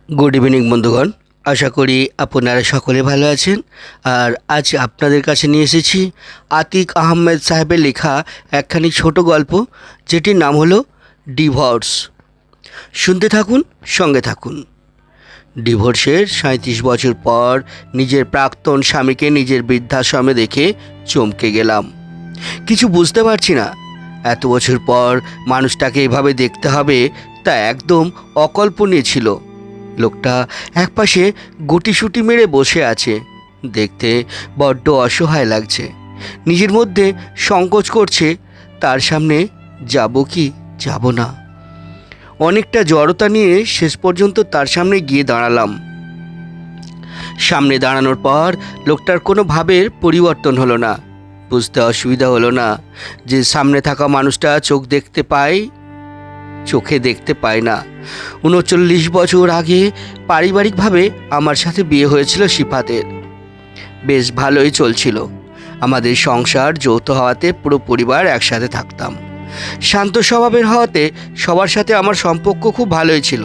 Good evening বন্ধুগণ, আশা করি আপনারা সকলে ভালো আছেন। আর আজ আপনাদের কাছে নিয়ে এসেছি আতিক আহমেদ সাহেবের লেখা একখানি ছোট গল্প, যেটির নাম হলো ডিভোর্স। শুনতে থাকুন, সঙ্গে থাকুন। ডিভোর্সের 37 বছর পর নিজের প্রাক্তন স্বামীকে নিজের বৃদ্ধাশ্রমে দেখে চমকে গেলাম। কিছু বুঝতে পারছি না। এত বছর পর মানুষটাকে এভাবে দেখতে হবে তা একদম অকল্পনীয় ছিল। লোকটা একপাশে গুটিসুটি মেরে বসে আছে, দেখতে বড্ড অসহায় লাগছে। নিজের মধ্যে সংকোচ করছে, তার সামনে যাব কি যাব না। অনেকটা জড়তা নিয়ে শেষ পর্যন্ত তার সামনে গিয়ে দাঁড়ালাম। সামনে দাঁড়ানোর পর লোকটার কোনো ভাবের পরিবর্তন হলো না। বুঝতে অসুবিধা হলো না যে সামনে থাকা মানুষটা চোখে দেখতে পায় না। 39 বছর আগে পারিবারিকভাবে আমার সাথে বিয়ে হয়েছিল সিফাতের। বেশ ভালোই চলছিল আমাদের সংসার। যৌথ হওয়াতে পুরো পরিবার একসাথে থাকতাম। শান্ত স্বভাবের হওয়াতে সবার সাথে আমার সম্পর্ক খুব ভালোই ছিল।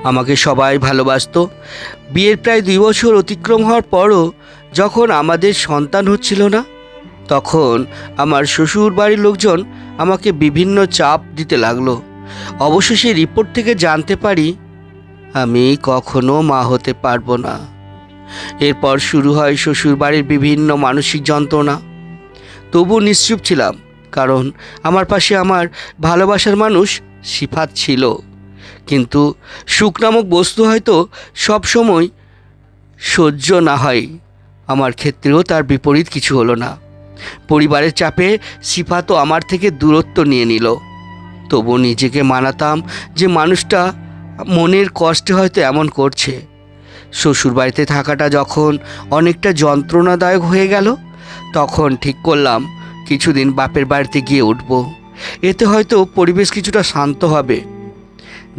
আমাকে সবাই ভালোবাসতো। বিয়ের প্রায় 2 বছর অতিক্রম হওয়ার পরও যখন আমাদের সন্তান হচ্ছিল না, তখন আমার শ্বশুর বাড়ির লোকজন আমাকে বিভিন্ন চাপ দিতে লাগলো। অবশেষে রিপোর্ট থেকে জানতে পারি আমি কখনো মা হতে পারবো না। এরপর শুরু হয় শ্বশুর বাড়ির বিভিন্ন মানসিক যন্ত্রণা। তবু নিশ্চুপ ছিলাম, কারণ আমার পাশে আমার ভালোবাসার মানুষ সিফাত ছিল। কিন্তু সুখ নামক বস্তু হয়তো সব সময় সহ্য না হয়। আমার ক্ষেত্রেও তার বিপরীত কিছু হলো না। পরিবারের চাপে সিফাতও আমার থেকে দূরত্ব নিয়ে নিল। তবু নিজেকে মানাতাম যে মানুষটা মনের কষ্টে হয়তো এমন করছে। শ্বশুরবাড়িতে থাকাটা যখন অনেকটা যন্ত্রণাদায়ক হয়ে গেল, তখন ঠিক করলাম কিছুদিন বাপের বাড়িতে গিয়ে উঠব। এতে হয়তো পরিবেশ কিছুটা শান্ত হবে।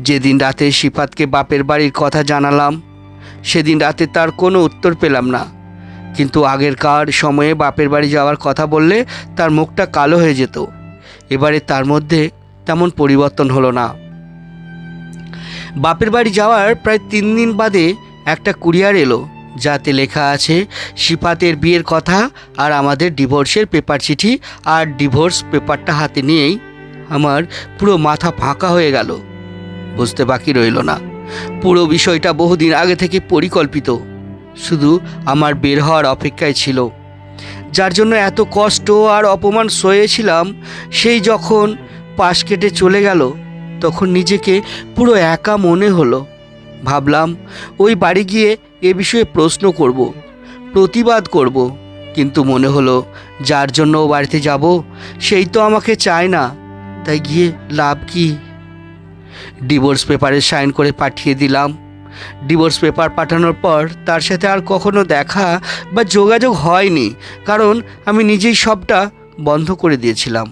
যেদিন রাতে সিফাতকে বাপের বাড়ির কথা জানালাম, সেদিন রাতে তার কোনো উত্তর পেলাম না। কিন্তু আগেরকার সময়ে বাপের বাড়ি যাওয়ার কথা বললে তার মুখটা কালো হয়ে যেত। এবারে তার মধ্যে তেমন পরিবর্তন হলো না। বাপের বাড়ি যাওয়ার প্রায় 3 দিন বাদে একটা কুরিয়ার এলো, যাতে লেখা আছে সিফাতের বিয়ের কথা আর আমাদের ডিভোর্সের পেপার চিঠি। আর ডিভোর্স পেপারটা হাতে নিয়েই আমার পুরো মাথা ফাঁকা হয়ে গেল। বুঝতে বাকি রইল না, পুরো বিষয়টা বহুদিন আগে থেকে পরিকল্পিত, শুধু আমার বের হওয়ার অপেক্ষায় ছিল। যার জন্য এত কষ্ট আর অপমান সয়েছিলাম, সেই যখন পাশ কেটে চলে গেল, তখন নিজেকে পুরো একা মনে হলো। ভাবলাম ওই বাড়ি গিয়ে এ বিষয়ে প্রশ্ন করব, প্রতিবাদ করব। কিন্তু মনে হলো যার জন্য ও বাড়িতে যাব সেই তো আমাকে চায় না, তাই গিয়ে লাভ কি? ডিভোর্স পেপারে সাইন করে পাঠিয়ে দিলাম। ডিভোর্স পেপার পাঠানোর পর তার সাথে আর কখনো দেখা বা যোগাযোগ হয়নি, কারণ আমি নিজেই সবটা বন্ধ করে দিয়েছিলাম।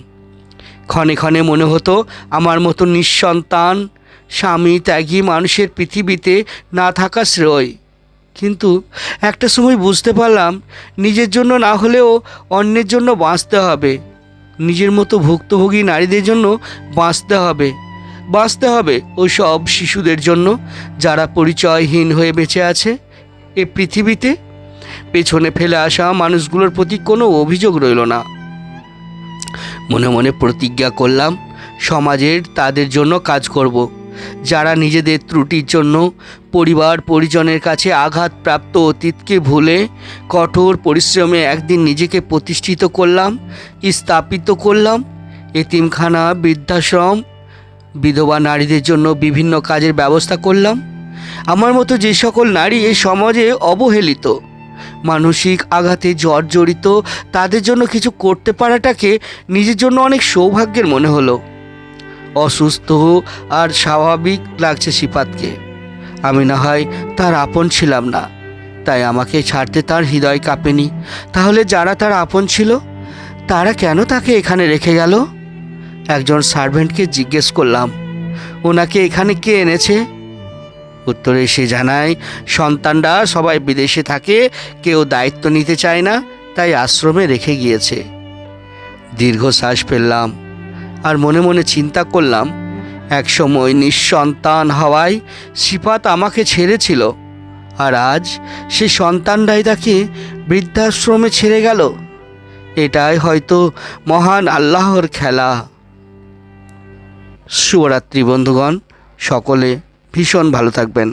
ক্ষণে ক্ষণে মনে হতো আমার মতো নিঃসন্তান স্বামী ত্যাগী মানুষের পৃথিবীতে না থাকা শ্রেয়। কিন্তু একটা সময় বুঝতে পারলাম নিজের জন্য না হলেও অন্যের জন্য বাঁচতে হবে। নিজের মতো ভুক্তভোগী নারীদের জন্য বাঁচতে হবে ওই সব শিশুদের জন্য যারা পরিচয়হীন হয়ে বেঁচে আছে এ পৃথিবীতে। পেছনে ফেলে আসা মানুষগুলোর প্রতি কোনো অভিযোগ রইল না। মনে মনে প্রতিজ্ঞা করলাম সমাজের তাদের জন্য কাজ করব, যারা নিজেদের ত্রুটির জন্য পরিবার পরিজনের কাছে আঘাতপ্রাপ্ত অতীতকে ভুলে কঠোর পরিশ্রমে একদিন নিজেকে প্রতিষ্ঠিত করলাম, স্থাপিত করলাম। এতিমখানা, বৃদ্ধাশ্রম, বিধবা নারীদের জন্য বিভিন্ন কাজের ব্যবস্থা করলাম। আমার মতো যে সকল নারী এই সমাজে অবহেলিত, মানসিক আঘাতে জর্জরিত, তাদের জন্য কিছু করতে পারাটাকে নিজের জন্য অনেক সৌভাগ্যের মনে হলো। অসুস্থ আর স্বাভাবিক লাগছে সিফাতকে। আমি না হয় তার আপন ছিলাম না, তাই আমাকে ছাড়তে তার হৃদয় কাঁপেনি। তাহলে যারা তার আপন ছিল, তারা কেন তাকে এখানে রেখে গেল? একজন সার্ভেন্টকে জিজ্ঞেস করলাম, ওনাকে এখানে কে এনেছে? উত্তরে সে জানায়, সন্তানরা সবাই বিদেশে থাকে, কেউ দায়িত্ব নিতে চায় না, তাই আশ্রমে রেখে গিয়েছে। দীর্ঘশ্বাস ফেললাম আর মনে মনে চিন্তা করলাম, একসময় নিঃসন্তান হওয়ায় সিফাত আমাকে ছেড়েছিল, আর আজ সে সন্তানটাই তাকে বৃদ্ধাশ্রমে ছেড়ে গেল। এটাই হয়তো মহান আল্লাহর খেলা। শুভরাত্রি বন্ধুগণ, সকলে ভীষণ ভালো থাকবেন।